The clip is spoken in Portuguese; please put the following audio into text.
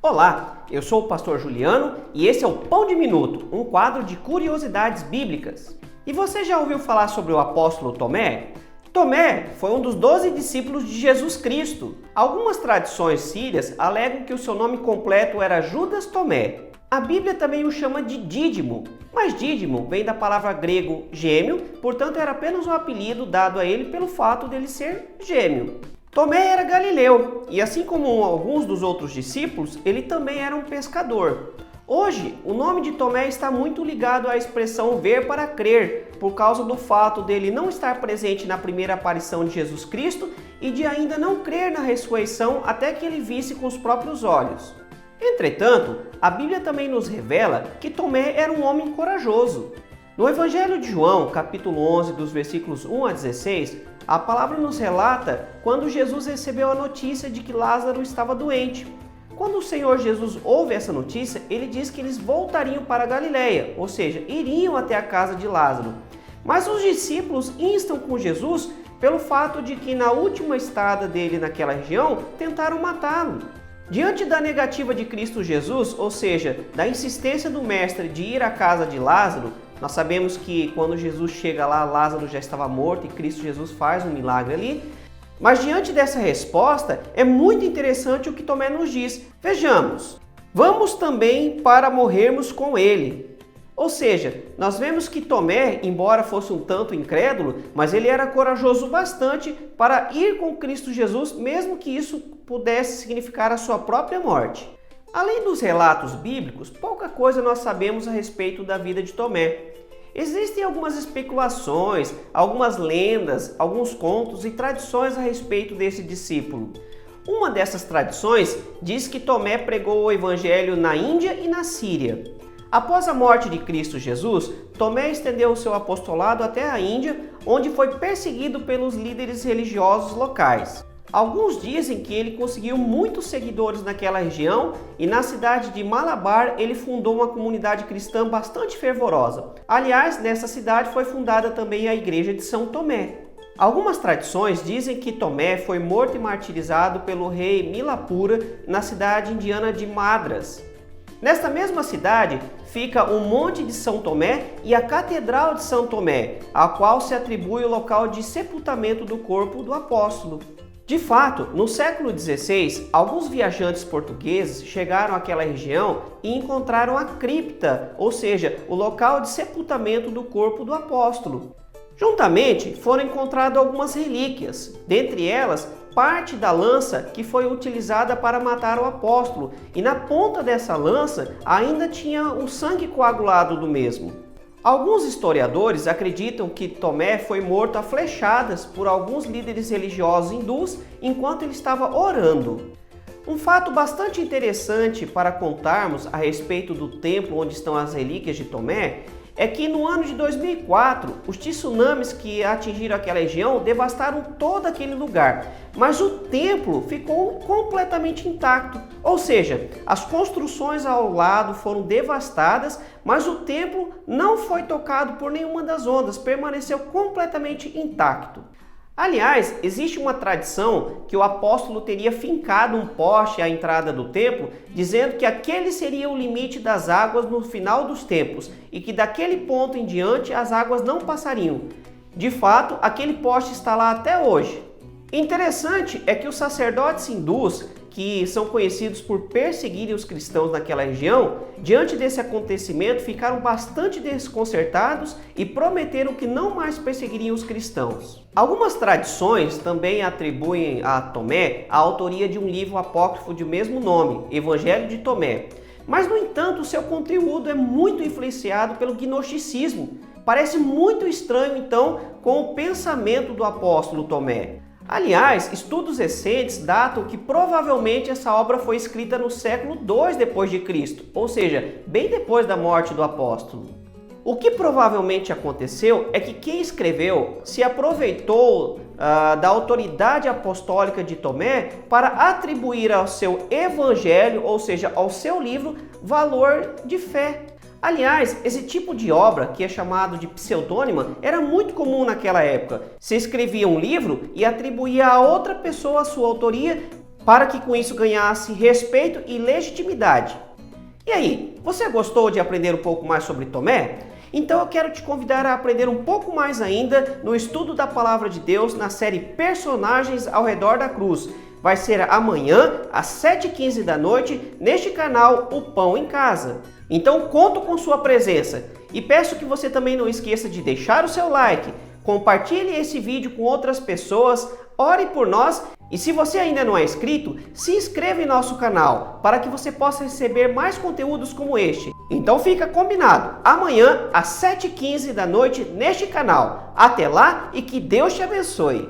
Olá, eu sou o pastor Juliano e esse é o Pão de Minuto, um quadro de curiosidades bíblicas. E você já ouviu falar sobre o apóstolo Tomé? Tomé foi um dos 12 discípulos de Jesus Cristo. Algumas tradições sírias alegam que o seu nome completo era Judas Tomé. A Bíblia também o chama de Dídimo, mas Dídimo vem da palavra grego gêmeo, portanto era apenas um apelido dado a ele pelo fato dele ser gêmeo. Tomé era galileu e, assim como alguns dos outros discípulos, ele também era um pescador. Hoje, o nome de Tomé está muito ligado à expressão ver para crer, por causa do fato dele não estar presente na primeira aparição de Jesus Cristo e de ainda não crer na ressurreição até que ele visse com os próprios olhos. Entretanto, a Bíblia também nos revela que Tomé era um homem corajoso. No Evangelho de João, capítulo 11, dos versículos 1 a 16, a palavra nos relata quando Jesus recebeu a notícia de que Lázaro estava doente. Quando o Senhor Jesus ouve essa notícia, ele diz que eles voltariam para a Galileia, ou seja, iriam até a casa de Lázaro. Mas os discípulos instam com Jesus pelo fato de que na última estada dele naquela região, tentaram matá-lo. Diante da negativa de Cristo Jesus, ou seja, da insistência do mestre de ir à casa de Lázaro, nós sabemos que quando Jesus chega lá, Lázaro já estava morto e Cristo Jesus faz um milagre ali. Mas diante dessa resposta, é muito interessante o que Tomé nos diz. Vejamos, vamos também para morrermos com ele. Ou seja, nós vemos que Tomé, embora fosse um tanto incrédulo, mas ele era corajoso bastante para ir com Cristo Jesus, mesmo que isso pudesse significar a sua própria morte. Além dos relatos bíblicos, pouca coisa nós sabemos a respeito da vida de Tomé. Existem algumas especulações, algumas lendas, alguns contos e tradições a respeito desse discípulo. Uma dessas tradições diz que Tomé pregou o evangelho na Índia e na Síria. Após a morte de Cristo Jesus, Tomé estendeu o seu apostolado até a Índia, onde foi perseguido pelos líderes religiosos locais. Alguns dizem que ele conseguiu muitos seguidores naquela região e na cidade de Malabar ele fundou uma comunidade cristã bastante fervorosa. Aliás, nessa cidade foi fundada também a igreja de São Tomé. Algumas tradições dizem que Tomé foi morto e martirizado pelo rei Milapura na cidade indiana de Madras. Nesta mesma cidade fica o Monte de São Tomé e a Catedral de São Tomé, a qual se atribui o local de sepultamento do corpo do apóstolo. De fato, no século XVI, alguns viajantes portugueses chegaram àquela região e encontraram a cripta, ou seja, o local de sepultamento do corpo do apóstolo. Juntamente, foram encontradas algumas relíquias, dentre elas, parte da lança que foi utilizada para matar o apóstolo, e na ponta dessa lança ainda tinha o sangue coagulado do mesmo. Alguns historiadores acreditam que Tomé foi morto a flechadas por alguns líderes religiosos hindus enquanto ele estava orando. Um fato bastante interessante para contarmos a respeito do templo onde estão as relíquias de Tomé é que no ano de 2004, os tsunamis que atingiram aquela região devastaram todo aquele lugar, mas o templo ficou completamente intacto, ou seja, as construções ao lado foram devastadas, mas o templo não foi tocado por nenhuma das ondas, permaneceu completamente intacto. Aliás, existe uma tradição que o apóstolo teria fincado um poste à entrada do templo, dizendo que aquele seria o limite das águas no final dos tempos e que daquele ponto em diante as águas não passariam. De fato, aquele poste está lá até hoje. Interessante é que os sacerdotes hindus, que são conhecidos por perseguirem os cristãos naquela região, diante desse acontecimento ficaram bastante desconcertados e prometeram que não mais perseguiriam os cristãos. Algumas tradições também atribuem a Tomé a autoria de um livro apócrifo de mesmo nome, Evangelho de Tomé. Mas, no entanto, o seu conteúdo é muito influenciado pelo gnosticismo. Parece muito estranho, então, com o pensamento do apóstolo Tomé. Aliás, estudos recentes datam que provavelmente essa obra foi escrita no século II depois de Cristo, ou seja, bem depois da morte do apóstolo. O que provavelmente aconteceu é que quem escreveu se aproveitou da autoridade apostólica de Tomé para atribuir ao seu evangelho, ou seja, ao seu livro, valor de fé. Aliás, esse tipo de obra, que é chamado de pseudônima, era muito comum naquela época. Se escrevia um livro e atribuía a outra pessoa a sua autoria para que com isso ganhasse respeito e legitimidade. E aí, você gostou de aprender um pouco mais sobre Tomé? Então eu quero te convidar a aprender um pouco mais ainda no estudo da Palavra de Deus na série Personagens ao Redor da Cruz. Vai ser amanhã, às 7h15 da noite, neste canal O Pão em Casa. Então conto com sua presença e peço que você também não esqueça de deixar o seu like, compartilhe esse vídeo com outras pessoas, ore por nós e se você ainda não é inscrito, se inscreva em nosso canal para que você possa receber mais conteúdos como este. Então fica combinado, amanhã às 7h15 da noite neste canal. Até lá e que Deus te abençoe!